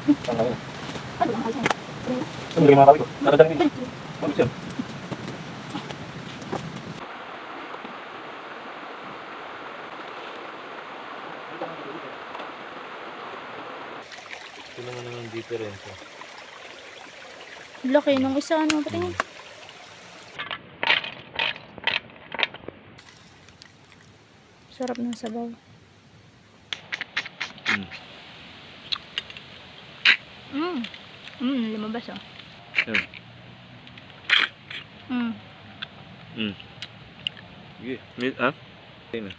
Ano yung mga kawin ko? Nakadali din. Ano siya? Ito naman ang difference. Laki nung isa, ano, patingin. Sarap ng sabaw. Lumabas oh. Sige, meat ah? Tingnan.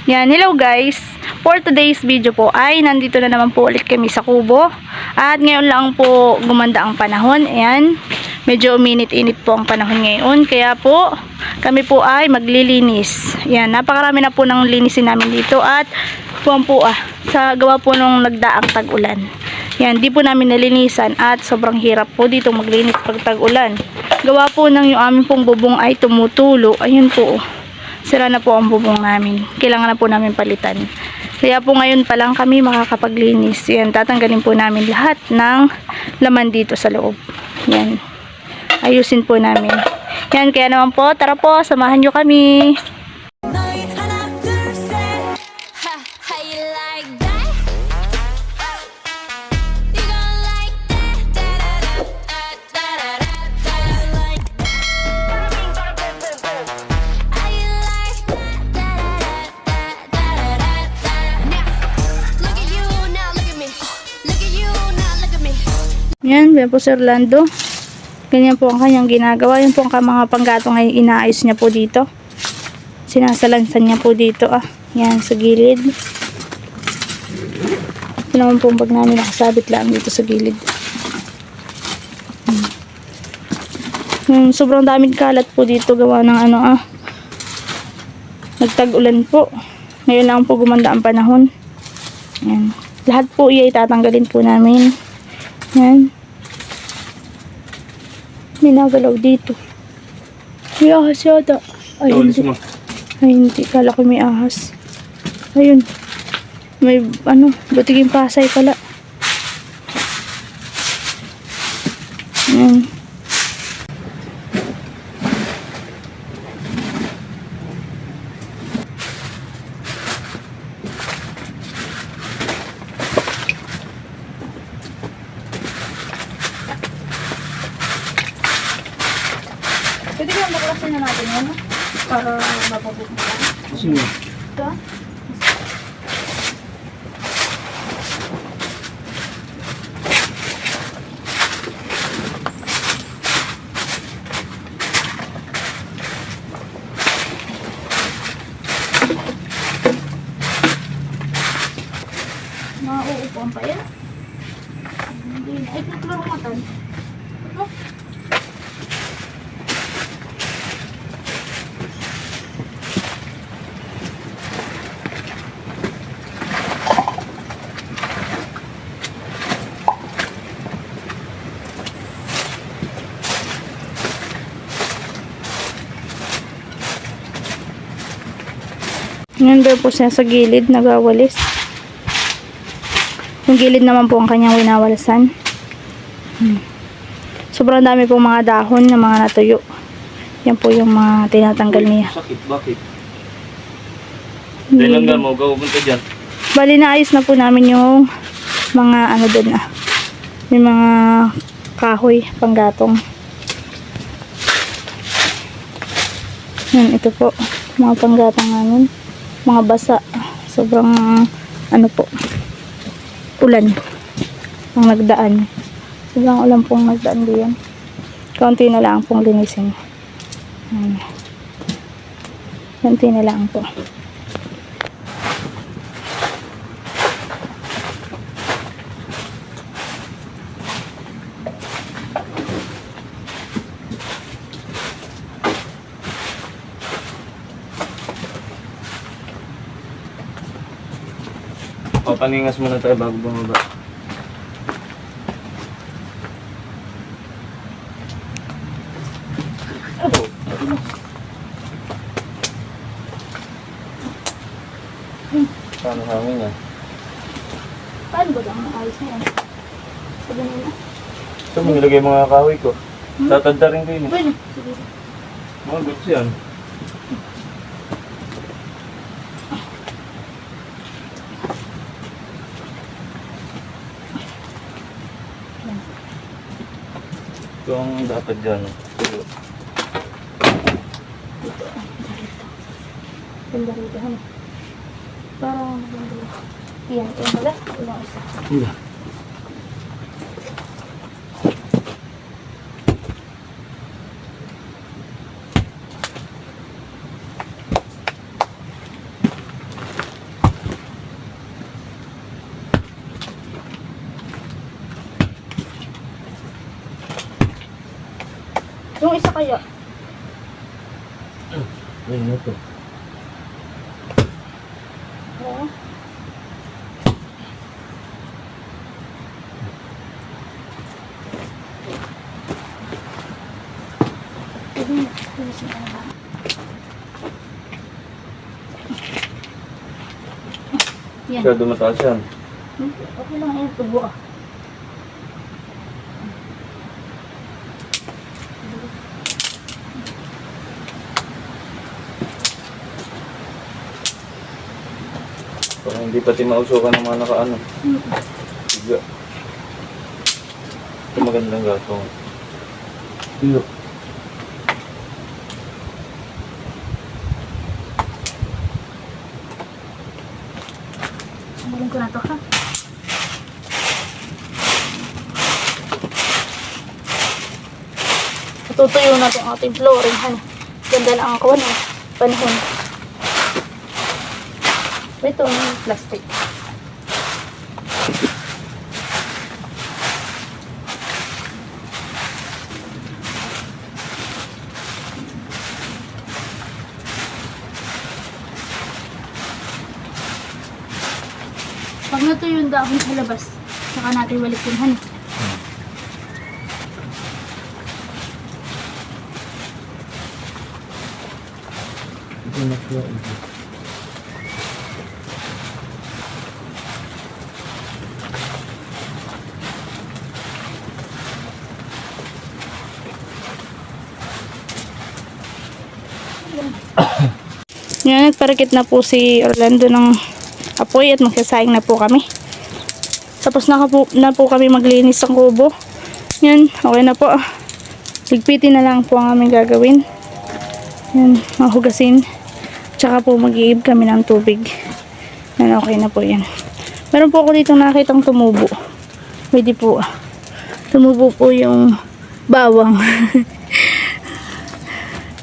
Yan, hello guys. For today's video po ay nandito na naman po ulit kami sa kubo. At ngayon lang po gumanda ang panahon. Ayan, medyo uminit-init po ang panahon ngayon. Kaya po kami po ay maglilinis. Yan, napakarami na po ng linisin namin dito. At sa gawa po nung nagdaang tag-ulan. Yan, di po namin nalinisan at sobrang hirap po dito maglinis pag tag-ulan. Gawa po ng yung aming pong bubong ay tumutulo. Ayun po, sira na po ang bubong namin. Kailangan na po namin palitan. Kaya po ngayon pa lang kami makakapaglinis. Yan, tatanggalin po namin lahat ng laman dito sa loob. Yan, ayusin po namin. Yan, kaya naman po, tara po, samahan nyo kami. Yan, yan po Sir Orlando. Ganyan po ang kanyang ginagawa. Yan po ang mga panggatong ay inaayos niya po dito. Sinasalansan niya po dito Yan, sa gilid. Ito naman po ang bag namin nakasabit lang dito sa gilid. Yan, sobrang daming kalat po dito gawa ng nagtag-ulan po. Ngayon lang po gumanda ang panahon. Yan. Lahat po iya itatanggalin po namin. Yan. May nagalaw dito. May ahas yata. Ay, hindi. Ay, hindi. Kala ko may ahas. Ayun. May, butiging pasay pala. Yan. Pwede kaya baklasin na natin yan, para mapabuk mo yan. Sino? Ito. Mauupuan pa yan. Hindi na. Ay, naklaro ito. Ngayon daw po siya sa gilid, nagawalis. Yung gilid naman po ang kanyang winawalasan. Sobrang dami pong mga dahon ng mga natuyo. Yan po yung mga tinatanggal niya. Sakit, bakit? Dahil lang mo, gawin ka dyan. Bali naayos na po namin yung mga doon yung mga kahoy, panggatong. Yan, ito po. Mga panggatong namin. Mga basa. Sobrang po, ulan ang nagdaan. Sobrang ulan pong nagdaan diyan. Kaunti na lang pong linisin. Kaunti na lang po. Papaningas muna tayo bago bumaba. Paano sa amin yan? Paano ba ang ayos na yan? Sabi nila. Ito mo nilagay mga kahoy ko. Tatanda rin din eh. Pwede. Sige. Mga goods yan. Ito ang dapat dyan. Ito. Dito. Ganda rito. Ano? Parang maganda rito. Yan. Yan pala. Ilang isa. Hindi. Yung isa kaya. Yan na ito. Oo. Yan. Masyado mataas yan. Okay lang yan. Tubo ah. Parang hindi pati mausukan ng mga nakaano. Biga. Ito magandang gatong. Iyo. Sumulong ko na to ha. Tutuyo na itong ating flooring. Ano? Ganda na ang kawan. Panahon. Ito yung plastic. Pag natuyo yung dahon sa labas, saka natin balikin. Ano? Ito na siya. Yan, nagparakit na po si Orlando ng apoy at magsasaing na po kami. Tapos na po kami maglinis ng kubo. Yan, okay na po. Ligpitin na lang po ang aming gagawin. Yan, mahugasin. Tsaka po mag-iib kami ng tubig. Yan, okay na po yan. Meron po ako dito nakitang tumubo. Pwede po. Tumubo po yung bawang.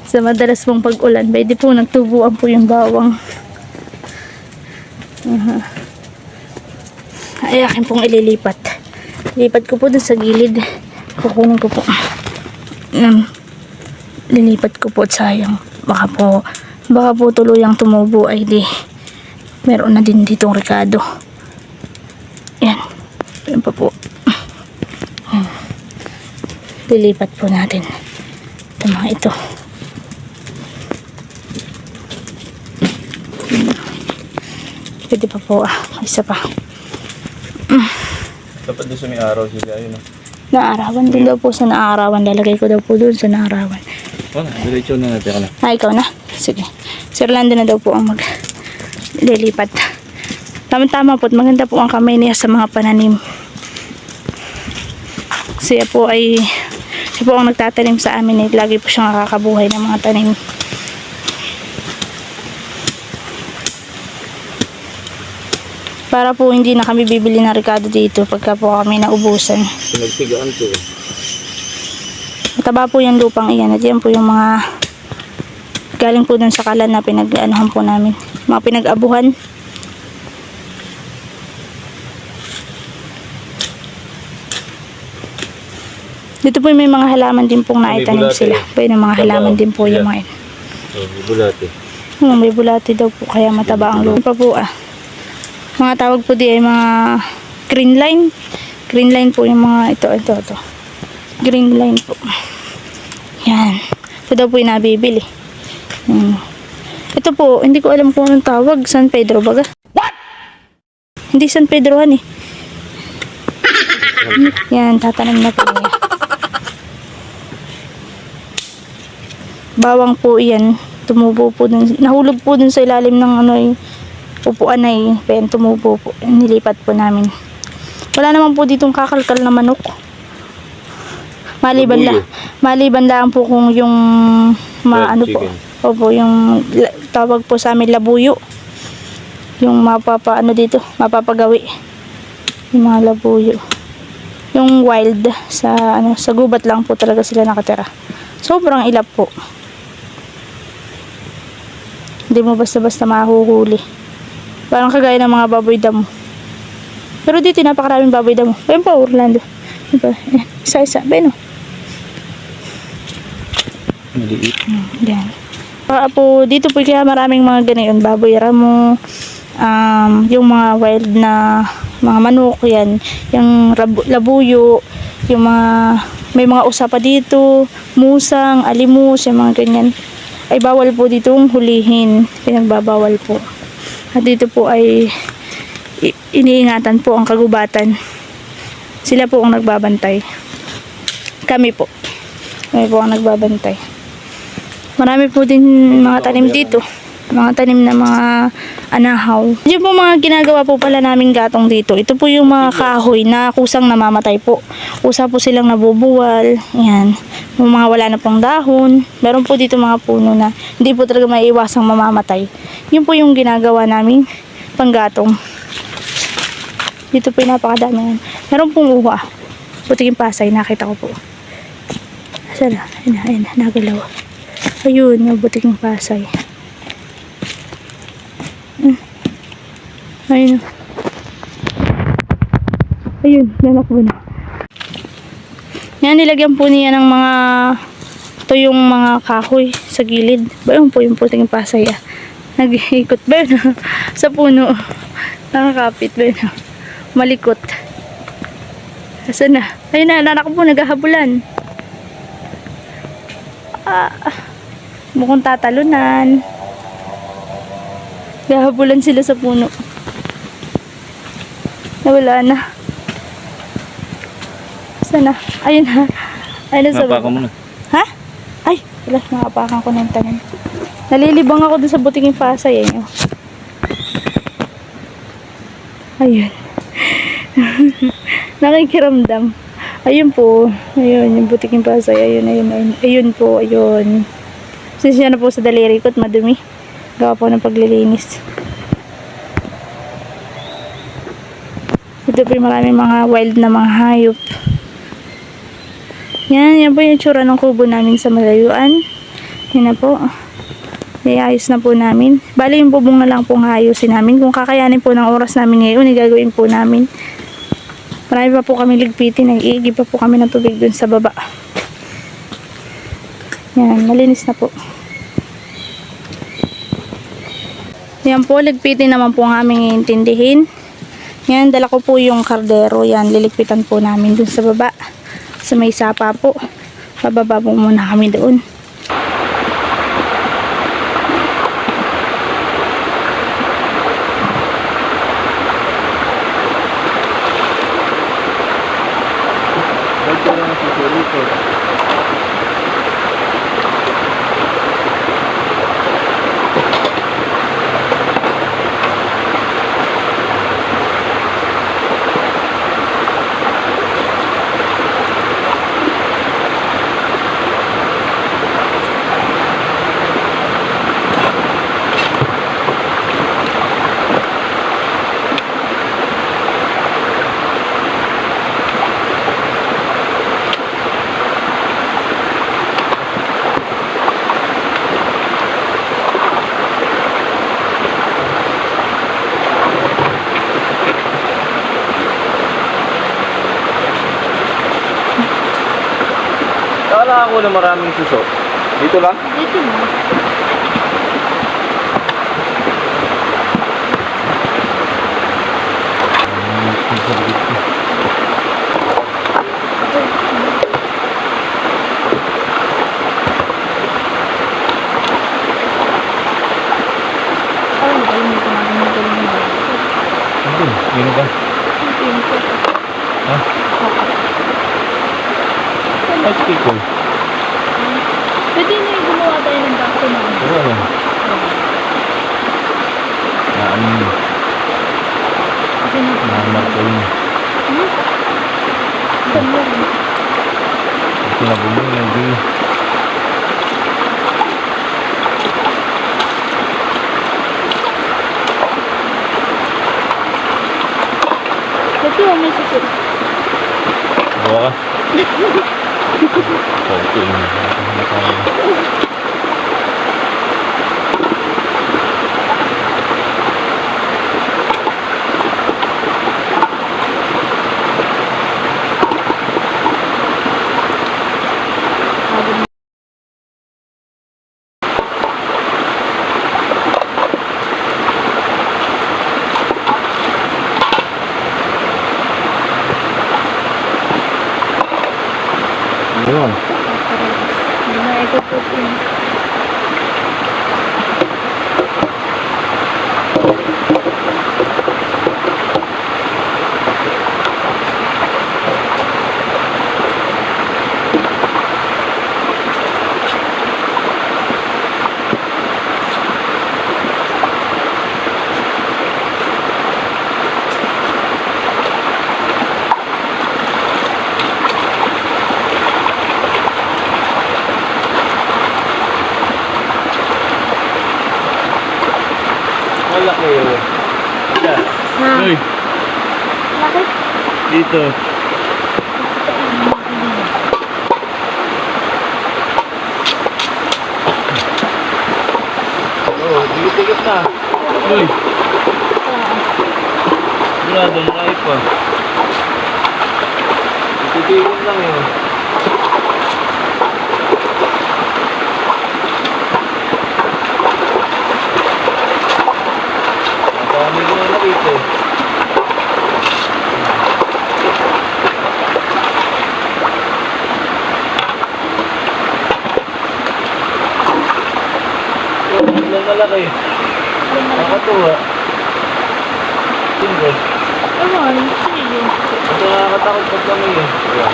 Sa madalas pong pag-ulan, pwede po nagtubuan po yung bawang. Ay, akin pong ililipat. Lilipat ko po dun sa gilid. Kukunin ko po. Lilipat ko po at sayang. Baka po tuluyang tumubo ay di. Meron na din ditong rekado. Yan. Yan pa po. Lilipat po natin. Ito mga ito. Pwede pa po isa pa. Dapat doon sa may araw sila yun. Naarawan din daw po sa naarawan. Lalagay ko daw po doon sa naarawan. Wala, diretso na natin. Wala. Ikaw na. Sige. Si Orlando na daw po ang lilipat. Tama-tama po. Maganda po ang kamay niya sa mga pananim. Siya po ang nagtatanim sa amin. Lagi po siyang nakakabuhay ng mga tanim. Para po hindi na kami bibili ng rekado dito pagka po kami naubusan. Pinagpigaan to. Mataba po yung lupang iyan. At yan po yung mga galing po dun sa kalan na pinag-anuhan po namin. Mga pinag-abuhan. Dito po may mga halaman din pong naitanim sila. May mga halaman din po yung mga yun. May bulate. May bulate daw po kaya mataba ang lupa po Mga tawag po di ay mga green line. Green line po yung mga ito. Green line po. Yan. Ito daw po yung nabibili. Ito po, hindi ko alam kung anong tawag. San Pedro baga? What? Hindi San Pedrohan eh. Yan, tatanim na po niya. Bawang po yan. Tumubo po dun. Nahulog po dun sa ilalim ng ano eh, upuan na eh. Kaya tumubo po. Nilipat po namin. Wala naman po ditong kakalkal na manok. Maliban lang po kung yung ano po. Opo, yung tawag po sa amin labuyo. Yung ano dito, mapapagawi. Yung mga labuyo. Yung wild sa sa gubat lang po talaga sila nakatira. Sobrang ilap po. Hindi mo basta-basta mahuhuli. Parang kagaya ng mga baboy damo. Pero dito napakaraming baboy damo. Ayun po, Orlando. Isa-isa. Ayun o. Maliit. Yan. Po, dito po kaya maraming mga ganayon. Baboy ramo. Yung mga wild na mga manok. Yan. Yung labuyo. Yung mga may mga usapa dito. Musang, alimus. Yung mga ganyan. Ay bawal po ditong hulihin. Pinagbabawal po. At dito po ay iniingatan po ang kagubatan. Sila po ang nagbabantay. Kami po ang nagbabantay. Marami po din mga tanim dito. Mga tanim na mga anahaw. Yung po mga ginagawa po pala naming gatong dito. Ito po yung mga kahoy na kusang namamatay po. Kusa po silang nabubuwal. Yan. Yung mga wala na pong dahon. Meron po dito mga puno na hindi po talaga maiiwasang mamamatay. Yun po yung ginagawa naming panggatong. Dito po yung napakadami yan. Meron pong uwa. Puting pasay. Nakita ko po. Saan na? Ayun na. Nagalaw. Ayun. Yung buting pasay. Ayun. Ayun. Nanakbo na. Yan. Nilagyan po niya ng mga ito yung mga kahoy sa gilid. Ayun po yung puting pasay. Nag-ikot ba yun? Sa puno. Nakakapit ba yun? Malikot. Asan na? Ayun na, anak po, naghahabulan. Mukhang tatalunan. Naghahabulan sila sa puno. Nawala na. Asan na? Ayun na. Ayun na sa Napakan mo na. Ha? Ay, wala, nakapakan ko ng tanim. Nalilibang ako dun sa buting pasay. Ayun. Nakikiramdam. Ayun po. Ayun, yung butiking pasay. Ayun. Ayun po, ayun. Sisya na po sa daliri ko at madumi. Gawa po ng paglilinis. Ito po yung maraming mga wild na mga hayop. Yan po yung tsura ng kubo namin sa malayuan. Yan na po. Iayos na po namin. Bali yung bubong na lang pong ayusin namin. Kung kakayanin po ng oras namin ngayon, igagawin po namin. Marami pa po kami ligpitin. Nag-iigi pa po kami ng tubig dun sa baba. Yan, malinis na po. Yan po, ligpitin naman po ang aming iintindihin. Yan, dala ko po yung kardero. Yan, liligpitan po namin dun sa baba. Sa may sapa po. Pababa po muna kami doon. Akala ko na maraming suso. Dito lang? Dito na. Dun, yun ba? Ha? Ice pickle. Pwede na yung gumawa tayo ng baso na. Oo, yan. Ano yun? Kasi na. Namarko yun. Dami. Sinabi mo yun, hindi. Kasi may sisip. Bawa ka? Okay. Yun. Hindi na ipuput yun. Malaki yun. Yeah. Ha? Uy, Bakit? dito. Oo, dikit-dikit na. Uy, sigurado, marami pa. Titigil lang yun. Dami ko na nakita eh. Ilan malaki. Nakakatuwa. Tingko. Ewan, sige. Ito nakakatakot pag kami eh. Ayan.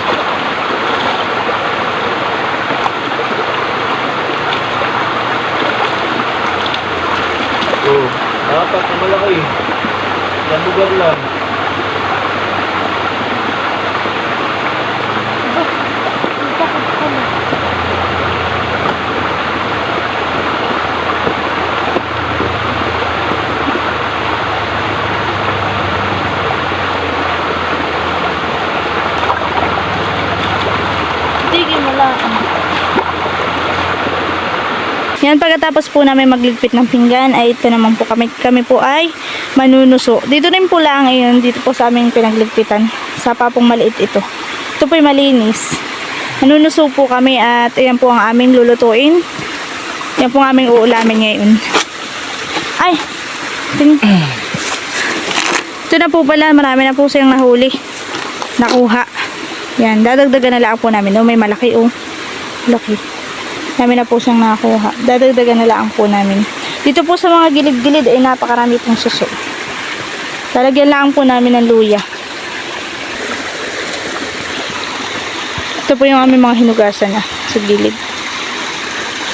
Oo. Apat na malaki. Sa lugar lang. Bakit ka na? Tigil mo lang. Yan, pagkatapos po namin magligpit ng pinggan, ay ito naman po kami po ay manunuso. Dito rin po lang ngayon, dito po sa aming pinagligpitan. Sa papong maliit ito. Ito po ay malinis. Manunuso po kami at ayan po ang aming lulutuin. Yan po ang aming uulamin ngayon. Ay! Ito na po pala, marami na po siyang nahuli. Nakuha. Yan, dadagdagan na lang po namin. Oh, may malaki oh. Laki. Dami na po siyang nakakuha. Dadagdagan na lang po namin. Dito po sa mga gilid-gilid ay napakarami pong suso. Lalagyan lang po namin ng luya. Ito po yung aming mga hinugasan na sa gilid.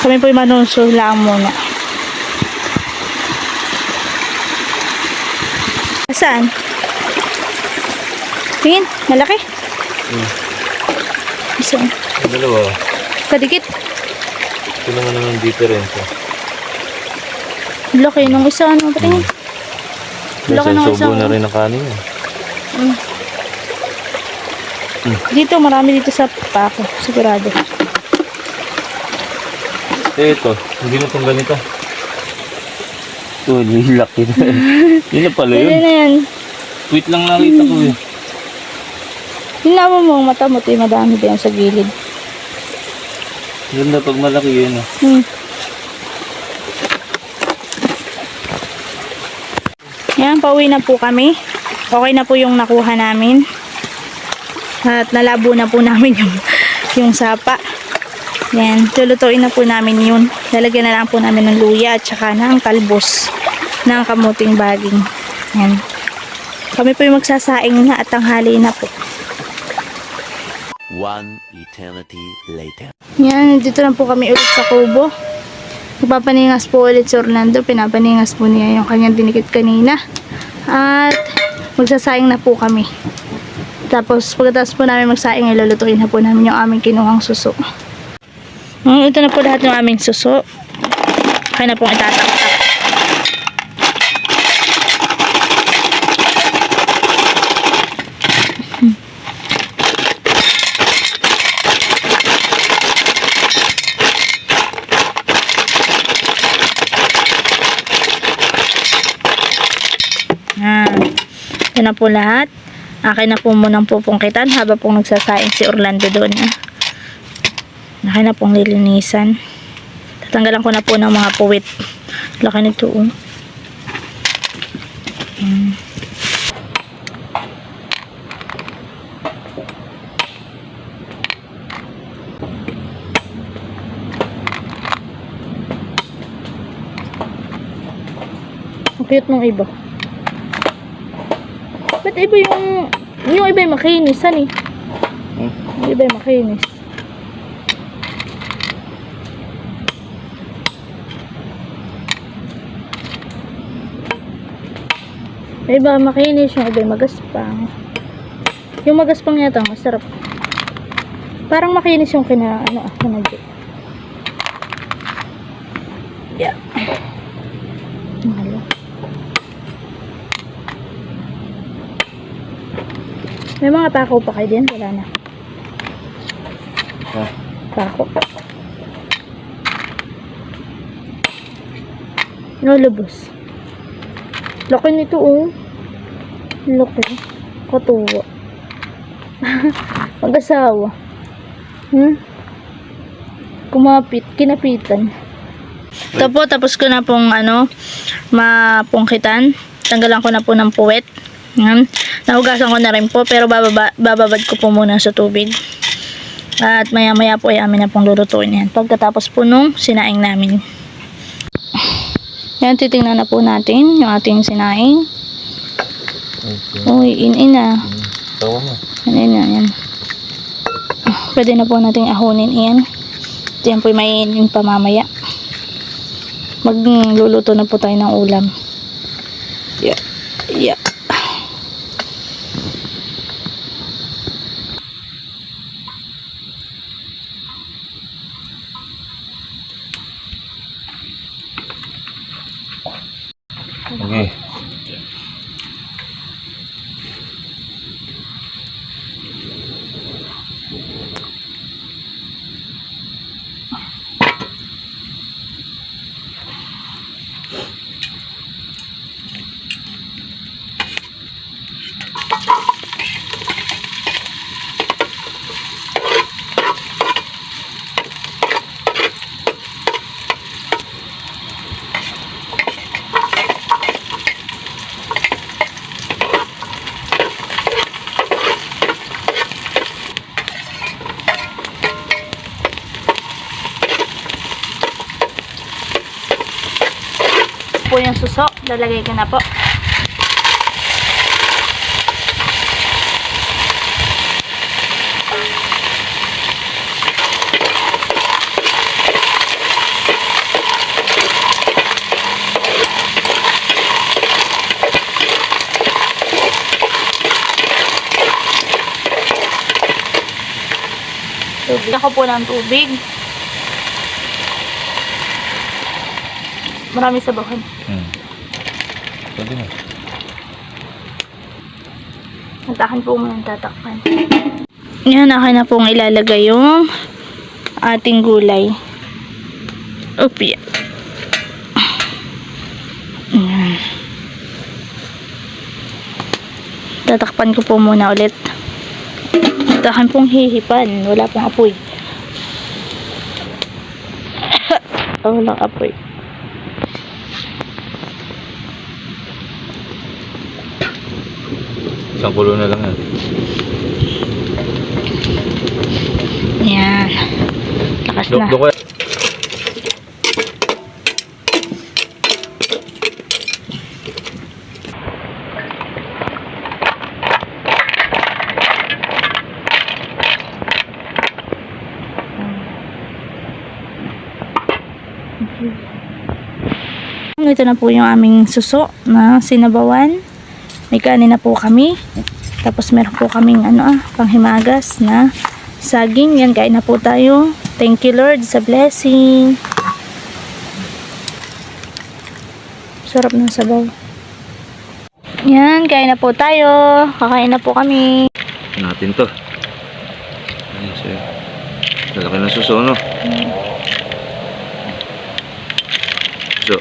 Kami po yung manunso lang muna. Saan? Tingin, malaki. Saan? Dalawa. Kadikit. Ito naman ang difference. Laki nung isa, ano ba tingin? Laki nung isa. Subo na rin ang kanin. Dito, marami dito sa pako. Sigurado. Ito, hindi na itong ganito. Ito, laki na. Yun na pala Pwede yun. na yan. Wait lang nakita ko eh. Hinawa mo ang mata mo, madami din sa gilid. Ganda pag malaki yun. Yan, pauwi na po kami. Okay na po yung nakuha namin. At nalabo na po namin yung sapa. Yan, lulutuin na po namin yun. Lalagyan na lang po namin ng luya at saka ng talbos ng kamuting baging. Yan. Kami po yung magsasaing na at tanghali na po. One eternity later. Yan, dito na po kami ulit sa kubo. Nagpapaningas po ulit si Orlando. Pinapaningas po niya yung kanyang dinikit kanina. At magsasaing na po kami. Tapos pagkatapos po namin magsaing, ilulutuin na po namin yung aming kinuhang suso. Ito na po lahat ng aming suso. Kaya na pong itataktak. Yan na po lahat. Akin na po munang pupungkitan habang pong nagsasaing si Orlando doon. Akin na pong lilinisan. Tatanggalan ko na po ng mga puwit. Laki nito. Ang cute nung iba. Ba't iba yung iba yung makinis, han eh. Yung iba yung makinis. Yung iba makinis, yung iba yung magaspang. Yung magaspang yata, masarap. Parang makinis yung kinagyo. Yeah. Mahalo. May mga pako pa kayo din? Wala na. Pako. Nalabos. Laki nito Laki. Katuwa. Mag-asawa. Kumapit. Kinapitan. Ito po, tapos ko na pong mapungkitan. Tanggalan ko na po ng puwet. Nahugasan ko na rin po, pero bababad ko po muna sa tubig. At maya maya po ay amin na pong lulutuin yan. Pagkatapos po nung sinaing namin. Yan, titingnan na po natin yung ating sinaing. Uy, in na. Tawa mo. Yan. Pwede na po nating ahunin yan. Ito yan po yung mainin pa mamaya. Magluluto na po tayo ng ulam. Yeah. Okay. Po yung suso, lalagay ko na po. Tubig ako po ng tubig. Marami sabawan. Pwede na. Natakan po muna tatakpan. Yan, akin na pong ilalagay yung ating gulay. Opya. Tatakpan ko po muna ulit. Takan pong hihipan. Wala pong apoy. Walang apoy. Isang kulo na lang yan. Yan. Lakas na. Dok, Ito na po yung aming suso na sinabawan. May kanin na po kami. Tapos meron po kaming panghimagas na saging. Yan, kain na po tayo. Thank you Lord sa blessing. Sarap ng sabaw. Yan, kain na po tayo. Kakain na po kami. Natin to. Ayun siya. Lalaki ng suso, no? So,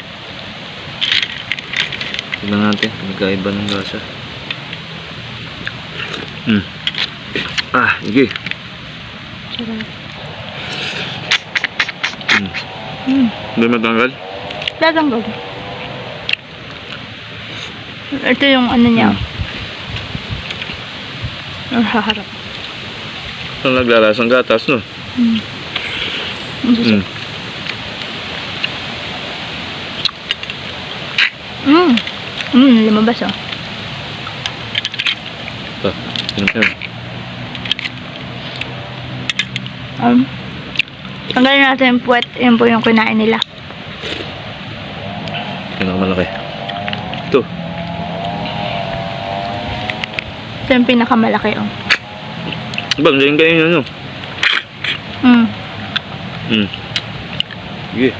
tignan natin. Nagkaiba ng lasa. Sige. Sarap. Hindi matanggal? Lagang ito yung niya. Ang haharap. Ito naglalasang gatas, no? Lumabas oh. Ito, yun. Tanggalin natin yung puwet. Yun po yung kinain nila. Pinakamalaki. Ito. Ito yung pinakamalaki oh. Bang, dyan kayo yun, no? Sige.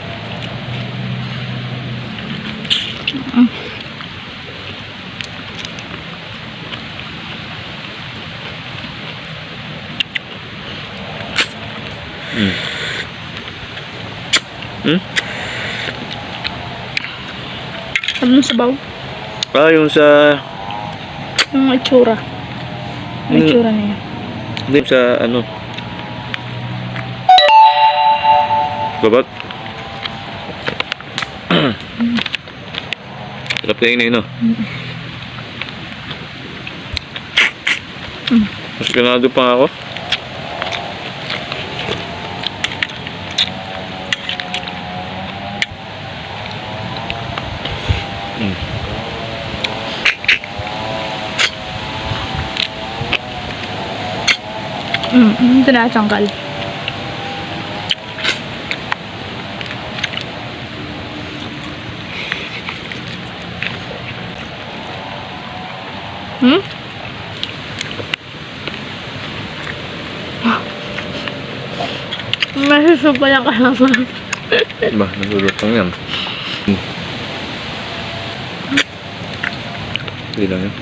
Ano sabaw? Yung sa... Yung itsura. Yung itsura niya. Hindi sa babat. Sarap kainin, no? Mas ganado pa ako. Ito na tanggal. Masuso pa lang kasama. Ba, nagulutang yan. Hindi lang yan.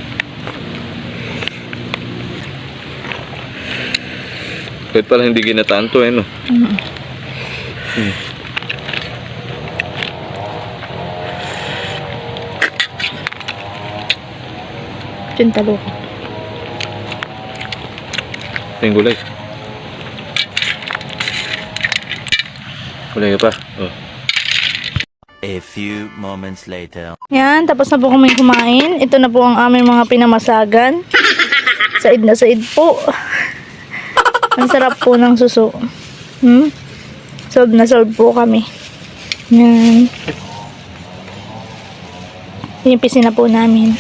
Kahit pala hindi ginataan to, no? Tintalo ko. Ito yung gulay. Gulay ka pa. Oh. A few moments later. Yan, tapos na po kami kumain. Ito na po ang aming mga pinamasagan. Said na said po. Ang sarap po ng suso. Solve na solve po kami. Yan. Inimpisin na po namin.